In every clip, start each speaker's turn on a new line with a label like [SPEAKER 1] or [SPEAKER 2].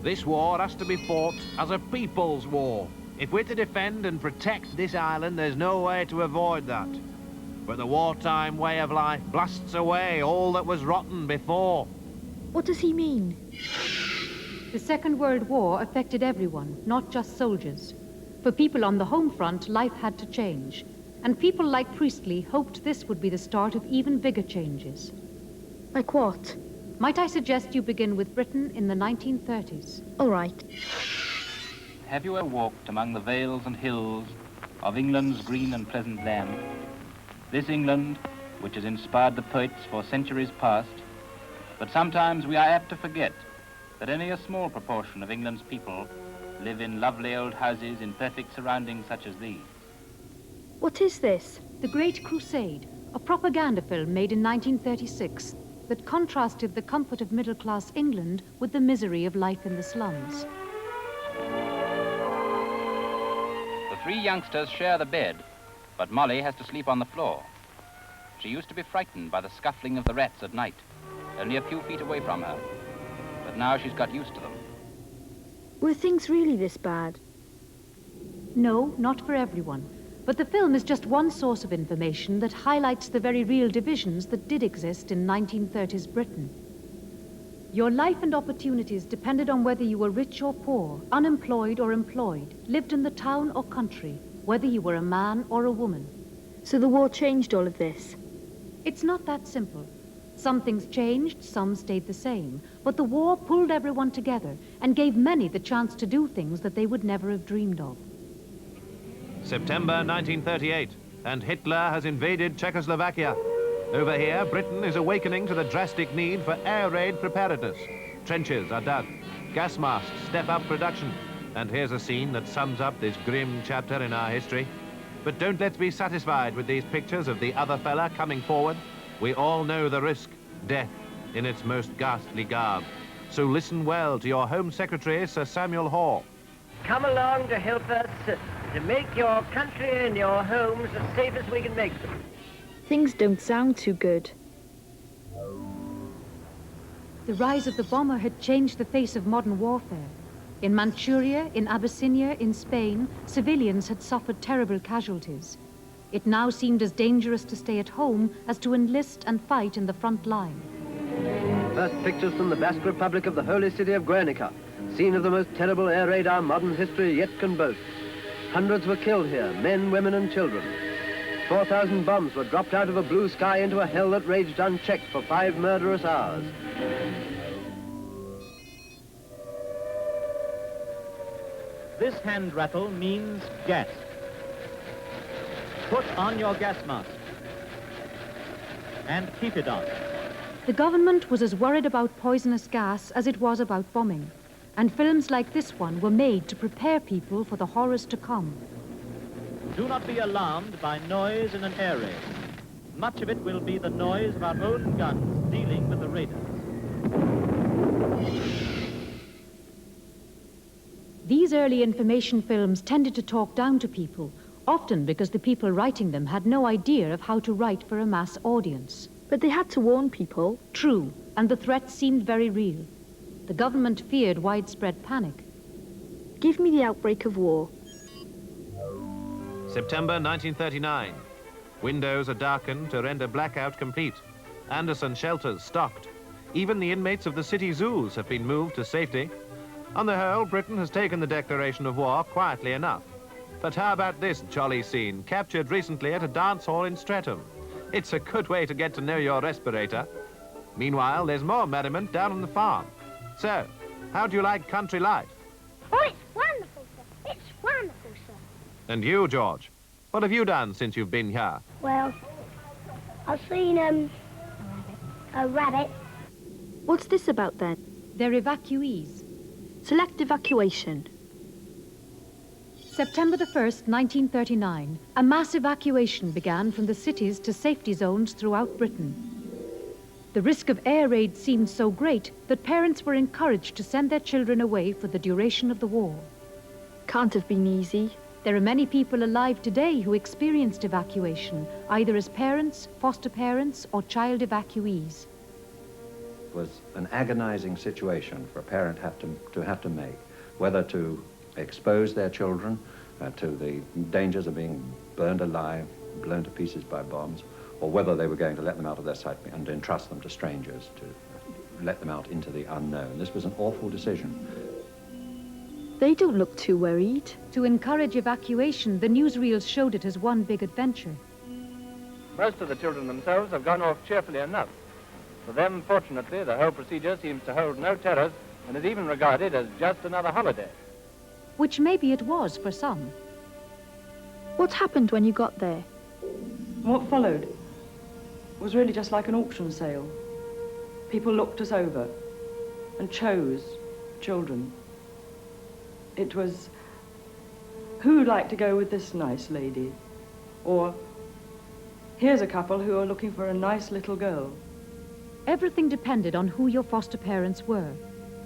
[SPEAKER 1] This war has to be fought as a people's war. If we're to defend and protect this island, there's no way to avoid that. But the wartime way of life blasts away all that was rotten before.
[SPEAKER 2] What does he mean?
[SPEAKER 3] The Second World War affected everyone, not just soldiers. For people on the home front, life had to change. And people like Priestley hoped this would be the start of even bigger changes.
[SPEAKER 2] Like what?
[SPEAKER 3] Might I suggest you begin with Britain in the 1930s?
[SPEAKER 2] All right.
[SPEAKER 4] Have you ever walked among the vales and hills of England's green and pleasant land? This England, which has inspired the poets for centuries past, but sometimes we are apt to forget that only a small proportion of England's people live in lovely old houses in perfect surroundings such as these.
[SPEAKER 2] What is this?
[SPEAKER 3] The Great Crusade, a propaganda film made in 1936 that contrasted the comfort of middle-class England with the misery of life in the slums.
[SPEAKER 4] The three youngsters share the bed, but Molly has to sleep on the floor. She used to be frightened by the scuffling of the rats at night, only a few feet away from her. But now she's got used to them.
[SPEAKER 2] Were things really this bad?
[SPEAKER 3] No, not for everyone. But the film is just one source of information that highlights the very real divisions that did exist in 1930s Britain. Your life and opportunities depended on whether you were rich or poor, unemployed or employed, lived in the town or country, whether you were a man or a woman.
[SPEAKER 2] So the war changed all of this?
[SPEAKER 3] It's not that simple. Some things changed, some stayed the same. But the war pulled everyone together and gave many the chance to do things that they would never have dreamed of.
[SPEAKER 1] September 1938, and Hitler has invaded Czechoslovakia. Over here, Britain is awakening to the drastic need for air raid preparedness. Trenches are dug, gas masks step up production, and here's a scene that sums up this grim chapter in our history. But don't let's be satisfied with these pictures of the other fella coming forward. We all know the risk, death in its most ghastly garb. So listen well to your Home Secretary, Sir Samuel Hoare.
[SPEAKER 5] Come along to help us to make your country and your homes as safe as we can make them.
[SPEAKER 2] Things don't sound too good.
[SPEAKER 3] The rise of the bomber had changed the face of modern warfare. In Manchuria, in Abyssinia, in Spain, civilians had suffered terrible casualties. It now seemed as dangerous to stay at home as to enlist and fight in the front line.
[SPEAKER 5] First pictures from the Basque Republic of the holy city of Guernica, scene of the most terrible air raid our modern history yet can boast. Hundreds were killed here, men, women, and children. 4,000 bombs were dropped out of a blue sky into a hell that raged unchecked for 5 murderous hours.
[SPEAKER 6] This hand rattle means gas. Put on your gas mask and keep it on.
[SPEAKER 3] The government was as worried about poisonous gas as it was about bombing, and films like this one were made to prepare people for the horrors to come.
[SPEAKER 6] Do not be alarmed by noise in an air raid. Much of it will be the noise of our own guns dealing with the raiders.
[SPEAKER 3] These early information films tended to talk down to people, often because the people writing them had no idea of how to write for a mass audience.
[SPEAKER 2] But they had to warn people.
[SPEAKER 3] True, and the threat seemed very real. The government feared widespread panic.
[SPEAKER 2] Give me the outbreak of war.
[SPEAKER 1] September 1939. Windows are darkened to render blackout complete. Anderson shelters stocked. Even the inmates of the city zoos have been moved to safety. On the whole, Britain has taken the declaration of war quietly enough. But how about this jolly scene, captured recently at a dance hall in Streatham? It's a good way to get to know your respirator. Meanwhile, there's more merriment down on the farm. So, how do you like country life?
[SPEAKER 7] Oh, it's wonderful, sir. It's wonderful, sir.
[SPEAKER 1] And you, George, what have you done since you've been here?
[SPEAKER 7] Well, I've seen, a rabbit.
[SPEAKER 2] What's this about then?
[SPEAKER 3] They're evacuees.
[SPEAKER 2] Select evacuation.
[SPEAKER 3] September the 1st, 1939, a mass evacuation began from the cities to safety zones throughout Britain. The risk of air raid seemed so great that parents were encouraged to send their children away for the duration of the war.
[SPEAKER 2] Can't have been easy.
[SPEAKER 3] There are many people alive today who experienced evacuation, either as parents, foster parents, or child evacuees.
[SPEAKER 8] was an agonizing situation for a parent to have to make, whether to expose their children to the dangers of being burned alive, blown to pieces by bombs, or whether they were going to let them out of their sight and entrust them to strangers, to let them out into the unknown. This was an awful decision.
[SPEAKER 2] They don't look too worried.
[SPEAKER 3] To encourage evacuation, the newsreels showed it as one big adventure.
[SPEAKER 9] Most of the children themselves have gone off cheerfully enough. For them, fortunately, the whole procedure seems to hold no terrors and is even regarded as just another holiday.
[SPEAKER 3] Which maybe it was for some.
[SPEAKER 2] What happened when you got there?
[SPEAKER 10] What followed was really just like an auction sale. People looked us over and chose children. It was, who'd like to go with this nice lady? Or, here's a couple who are looking for a nice little girl.
[SPEAKER 3] Everything depended on who your foster parents were.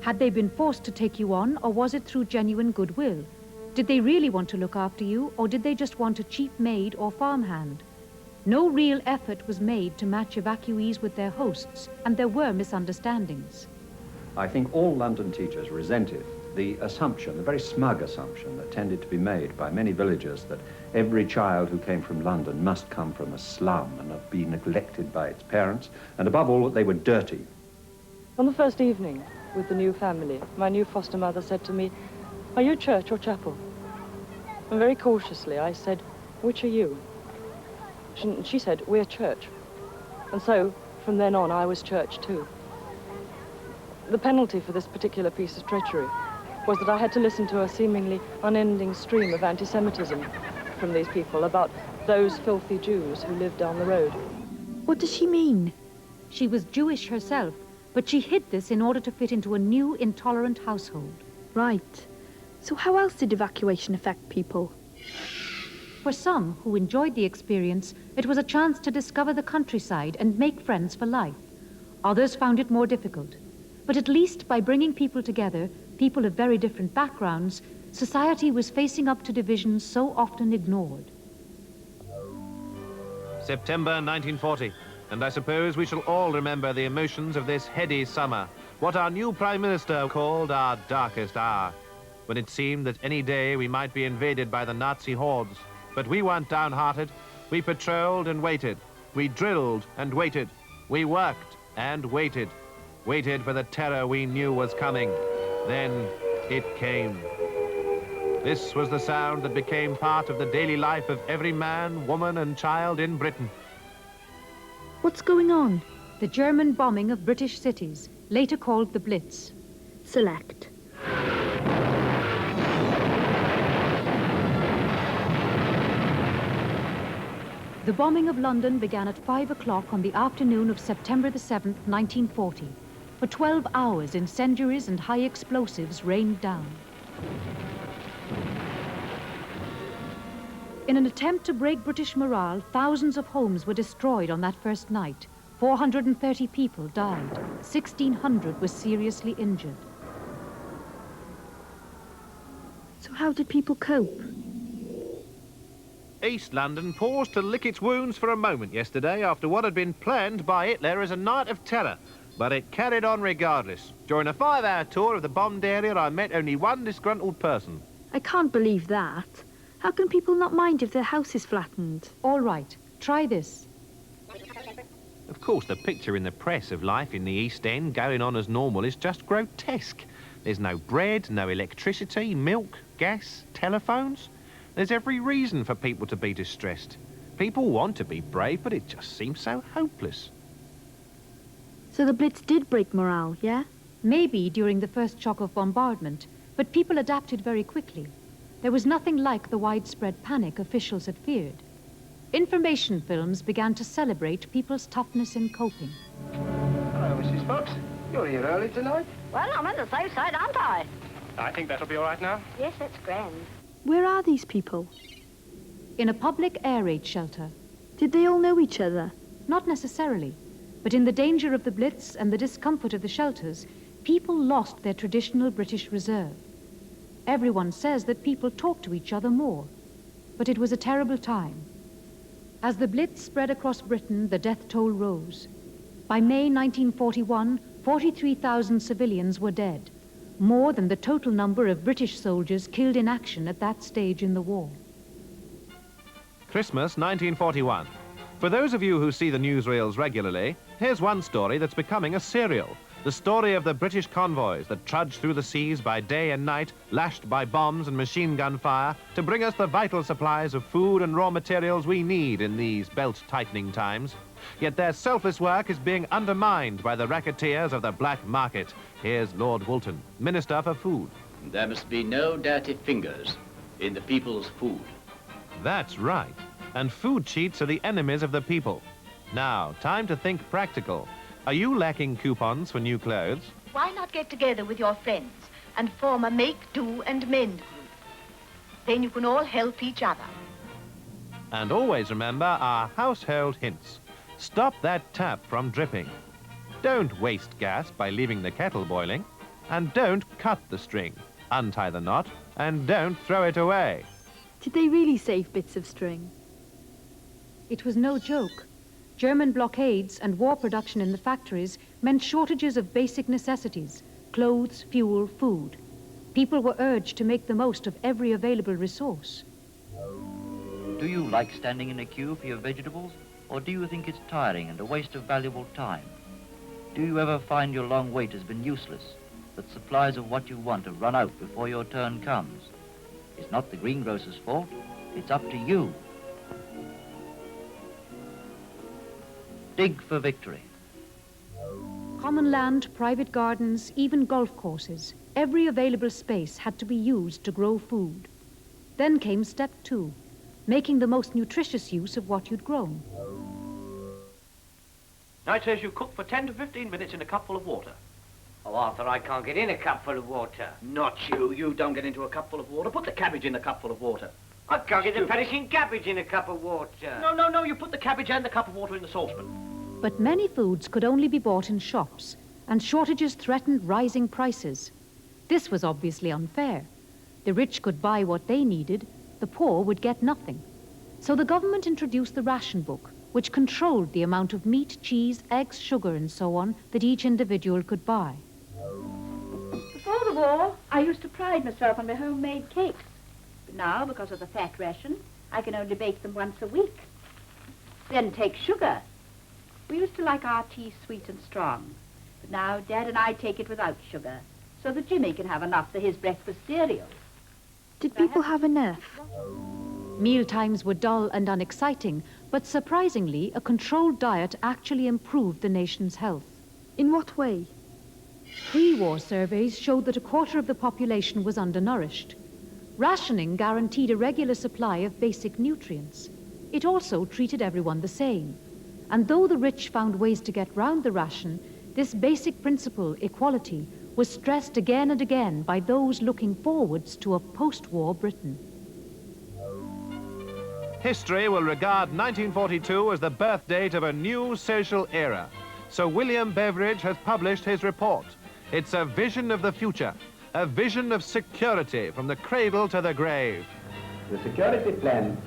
[SPEAKER 3] Had they been forced to take you on, or was it through genuine goodwill? Did they really want to look after you, or did they just want a cheap maid or farmhand? No real effort was made to match evacuees with their hosts, and there were misunderstandings.
[SPEAKER 8] I think all London teachers resented the assumption, the very smug assumption that tended to be made by many villagers that every child who came from London must come from a slum and be neglected by its parents, and above all, that they were dirty.
[SPEAKER 10] On the first evening with the new family, my new foster mother said to me, "Are you church or chapel?" And very cautiously I said, "Which are you?" She said, "We're church." And so, from then on, I was church too. The penalty for this particular piece of treachery was that I had to listen to a seemingly unending stream of anti-Semitism from these people about those filthy Jews who lived down the road.
[SPEAKER 2] What does she mean?
[SPEAKER 3] She was Jewish herself, but she hid this in order to fit into a new, intolerant household.
[SPEAKER 2] Right. So how else did evacuation affect people?
[SPEAKER 3] For some who enjoyed the experience, it was a chance to discover the countryside and make friends for life. Others found it more difficult. But at least by bringing people together, people of very different backgrounds, society was facing up to divisions so often ignored.
[SPEAKER 1] September 1940, and I suppose we shall all remember the emotions of this heady summer, what our new Prime Minister called our darkest hour, when it seemed that any day we might be invaded by the Nazi hordes. But we weren't downhearted. We patrolled and waited. We drilled and waited. We worked and waited. Waited for the terror we knew was coming. Then it came. This was the sound that became part of the daily life of every man, woman, and child in Britain.
[SPEAKER 2] What's going on?
[SPEAKER 3] The German bombing of British cities, later called the Blitz.
[SPEAKER 2] Select.
[SPEAKER 3] The bombing of London began at 5 o'clock on the afternoon of September the 7th, 1940. For 12 hours, incendiaries and high explosives rained down. In an attempt to break British morale, thousands of homes were destroyed on that first night. 430 people died. 1,600 were seriously injured.
[SPEAKER 2] So how did people cope?
[SPEAKER 1] East London paused to lick its wounds for a moment yesterday after what had been planned by Hitler as a night of terror. But it carried on regardless. During a 5-hour tour of the bombed area, I met only one disgruntled person.
[SPEAKER 2] I can't believe that. How can people not mind if their house is flattened?
[SPEAKER 3] All right, try this.
[SPEAKER 1] Of course, the picture in the press of life in the East End going on as normal is just grotesque. There's no bread, no electricity, milk, gas, telephones. There's every reason for people to be distressed. People want to be brave, but it just seems so hopeless.
[SPEAKER 2] So the Blitz did break morale, yeah?
[SPEAKER 3] Maybe during the first shock of bombardment, but people adapted very quickly. There was nothing like the widespread panic officials had feared. Information films began to celebrate people's toughness in coping.
[SPEAKER 9] Hello, Mrs. Fox. You're here early tonight.
[SPEAKER 7] Well, I'm on the safe side, aren't I?
[SPEAKER 9] I think that'll be all right now.
[SPEAKER 7] Yes, that's grand.
[SPEAKER 2] Where are these people?
[SPEAKER 3] In a public air raid shelter.
[SPEAKER 2] Did they all know each other?
[SPEAKER 3] Not necessarily, but in the danger of the Blitz and the discomfort of the shelters, people lost their traditional British reserve. Everyone says that people talk to each other more, but it was a terrible time. As the Blitz spread across Britain, the death toll rose. By May 1941, 43,000 civilians were dead, more than the total number of British soldiers killed in action at that stage in the war.
[SPEAKER 1] Christmas 1941. For those of you who see the newsreels regularly, here's one story that's becoming a serial. The story of the British convoys that trudged through the seas by day and night, lashed by bombs and machine gun fire, to bring us the vital supplies of food and raw materials we need in these belt-tightening times. Yet their selfless work is being undermined by the racketeers of the black market. Here's Lord Woolton, Minister for Food.
[SPEAKER 11] There must be no dirty fingers in the people's food.
[SPEAKER 1] That's right. And food cheats are the enemies of the people. Now, time to think practical. Are you lacking coupons for new clothes?
[SPEAKER 12] Why not get together with your friends and form a make, do and mend group? Then you can all help each other.
[SPEAKER 1] And always remember our household hints. Stop that tap from dripping. Don't waste gas by leaving the kettle boiling. And don't cut the string. Untie the knot and don't throw it away.
[SPEAKER 2] Did they really save bits of string?
[SPEAKER 3] It was no joke. German blockades and war production in the factories meant shortages of basic necessities, clothes, fuel, food. People were urged to make the most of every available resource.
[SPEAKER 13] Do you like standing in a queue for your vegetables, or do you think it's tiring and a waste of valuable time? Do you ever find your long wait has been useless, that supplies of what you want have run out before your turn comes? It's not the greengrocer's fault, it's up to you. Dig for victory.
[SPEAKER 3] Common land, private gardens, even golf courses, every available space had to be used to grow food. Then came step 2, making the most nutritious use of what you'd grown.
[SPEAKER 14] Now it says you cook for 10 to 15 minutes in a cupful of water.
[SPEAKER 15] Oh, Arthur, I can't get in a cupful of water.
[SPEAKER 14] Not you. You don't get into a cupful of water. Put the cabbage in the cupful of water.
[SPEAKER 15] I can't get the perishing cabbage in a cup of water.
[SPEAKER 14] No. You put the cabbage and the cup of water in the saucepan.
[SPEAKER 3] But many foods could only be bought in shops, and shortages threatened rising prices. This was obviously unfair. The rich could buy what they needed, the poor would get nothing. So the government introduced the ration book, which controlled the amount of meat, cheese, eggs, sugar, and so on that each individual could buy.
[SPEAKER 12] Before the war, I used to pride myself on my homemade cakes. But now, because of the fat ration, I can only bake them once a week. Then take sugar. We used to like our tea sweet and strong. But now Dad and I take it without sugar, so that Jimmy can have enough for his breakfast cereal.
[SPEAKER 2] Did people have enough?
[SPEAKER 3] Mealtimes were dull and unexciting, but surprisingly, a controlled diet actually improved the nation's health.
[SPEAKER 2] In what way?
[SPEAKER 3] Pre-war surveys showed that a quarter of the population was undernourished. Rationing guaranteed a regular supply of basic nutrients. It also treated everyone the same. And though the rich found ways to get round the ration, this basic principle, equality, was stressed again and again by those looking forwards to a post-war Britain.
[SPEAKER 1] History will regard 1942 as the birth date of a new social era. So William Beveridge has published his report. It's a vision of the future, a vision of security from the cradle to the grave.
[SPEAKER 16] The security plan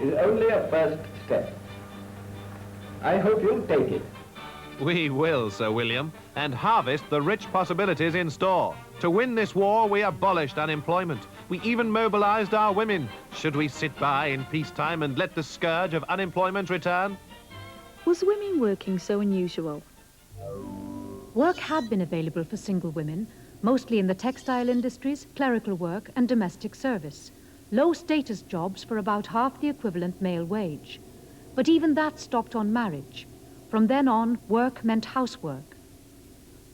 [SPEAKER 16] is only a first step. I hope you'll take it.
[SPEAKER 1] We will, Sir William, and harvest the rich possibilities in store. To win this war, we abolished unemployment. We even mobilized our women. Should we sit by in peacetime and let the scourge of unemployment return?
[SPEAKER 2] Was women working so unusual?
[SPEAKER 3] Work had been available for single women, mostly in the textile industries, clerical work, and domestic service. Low-status jobs for about half the equivalent male wage. But even that stopped on marriage. From then on, work meant housework.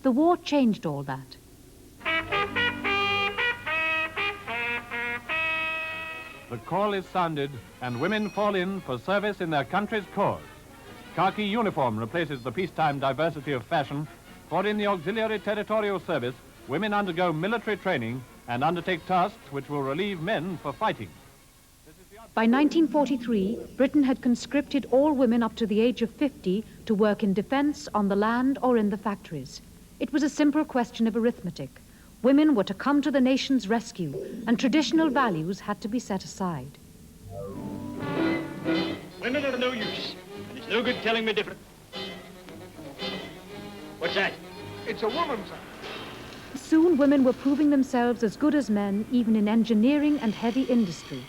[SPEAKER 3] The war changed all that.
[SPEAKER 17] The call is sounded, and women fall in for service in their country's cause. Khaki uniform replaces the peacetime diversity of fashion, for in the Auxiliary Territorial Service, women undergo military training and undertake tasks which will relieve men for fighting.
[SPEAKER 3] By 1943, Britain had conscripted all women up to the age of 50 to work in defense, on the land, or in the factories. It was a simple question of arithmetic. Women were to come to the nation's rescue, and traditional values had to be set aside.
[SPEAKER 14] Women are no use, and it's no good telling me different. What's that?
[SPEAKER 18] It's a woman, sir.
[SPEAKER 3] Soon women were proving themselves as good as men, even in engineering and heavy industry.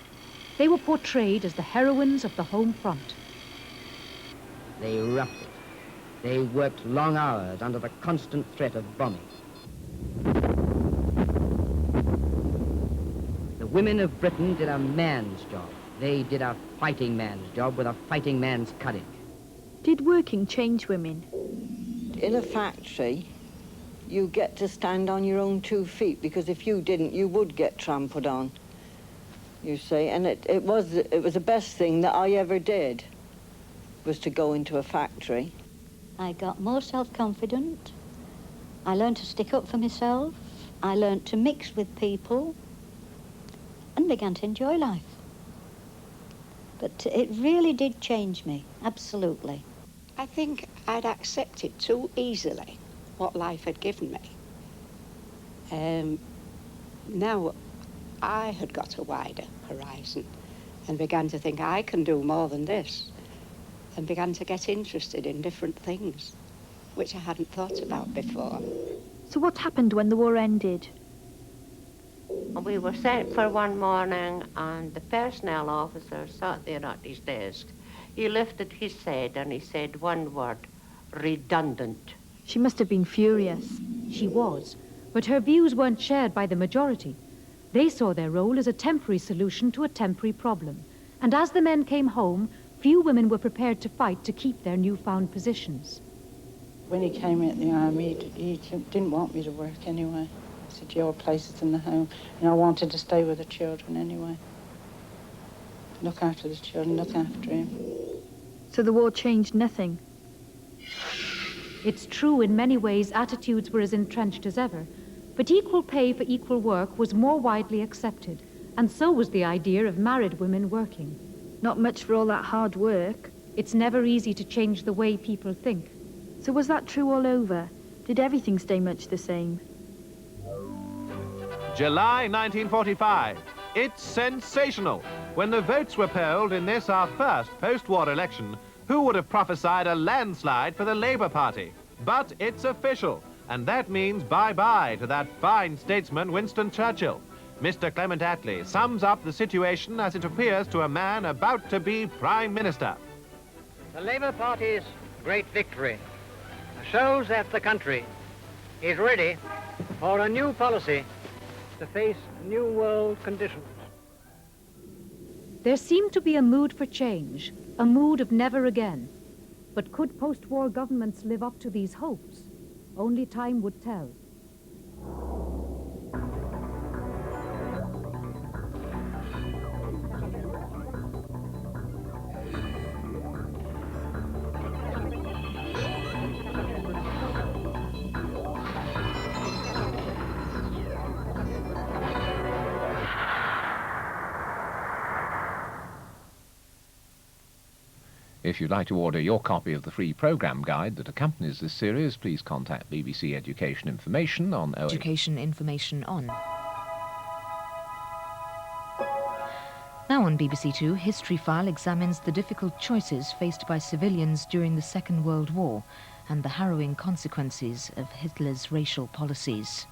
[SPEAKER 3] They were portrayed as the heroines of the home front.
[SPEAKER 19] They roughed it. They worked long hours under the constant threat of bombing. The women of Britain did a man's job. They did a fighting man's job with a fighting man's courage.
[SPEAKER 2] Did working change women?
[SPEAKER 20] In a factory, you get to stand on your own 2 feet, because if you didn't, you would get trampled on, you see. And it was the best thing that I ever did, was to go into a factory.
[SPEAKER 21] I got more self-confident. I learned to stick up for myself. I learned to mix with people and began to enjoy life. But it really did change me, absolutely.
[SPEAKER 22] I think I'd accepted too easily what life had given me. Now I had got a wider horizon and began to think I can do more than this, and began to get interested in different things, which I hadn't thought about before.
[SPEAKER 2] So what happened when the war ended?
[SPEAKER 23] We were sent for one morning, and the personnel officer sat there at his desk. He lifted his head and he said one word: redundant.
[SPEAKER 2] She must have been furious.
[SPEAKER 3] She was, but her views weren't shared by the majority. They saw their role as a temporary solution to a temporary problem. And as the men came home, few women were prepared to fight to keep their newfound positions.
[SPEAKER 24] When he came in the army, he didn't want me to work anyway. He said, your place is in the home. And I wanted to stay with the children anyway. Look after the children, look after him.
[SPEAKER 2] So the war changed nothing?
[SPEAKER 3] It's true, in many ways, attitudes were as entrenched as ever. But equal pay for equal work was more widely accepted. And so was the idea of married women working.
[SPEAKER 2] Not much for all that hard work.
[SPEAKER 3] It's never easy to change the way people think.
[SPEAKER 2] So was that true all over? Did everything stay much the same?
[SPEAKER 1] July 1945. It's sensational. When the votes were polled in this, our first post-war election, who would have prophesied a landslide for the Labour Party? But it's official, and that means bye-bye to that fine statesman Winston Churchill. Mr. Clement Attlee sums up the situation as it appears to a man about to be Prime Minister.
[SPEAKER 25] The Labour Party's great victory shows that the country is ready for a new policy to face new world conditions.
[SPEAKER 3] There seemed to be a mood for change, a mood of never again. But could post-war governments live up to these hopes? Only time would tell.
[SPEAKER 26] If you'd like to order your copy of the free programme guide that accompanies this series, please contact BBC Education Information on
[SPEAKER 27] Education Information on. Now on BBC Two, History File examines the difficult choices faced by civilians during the Second World War and the harrowing consequences of Hitler's racial policies.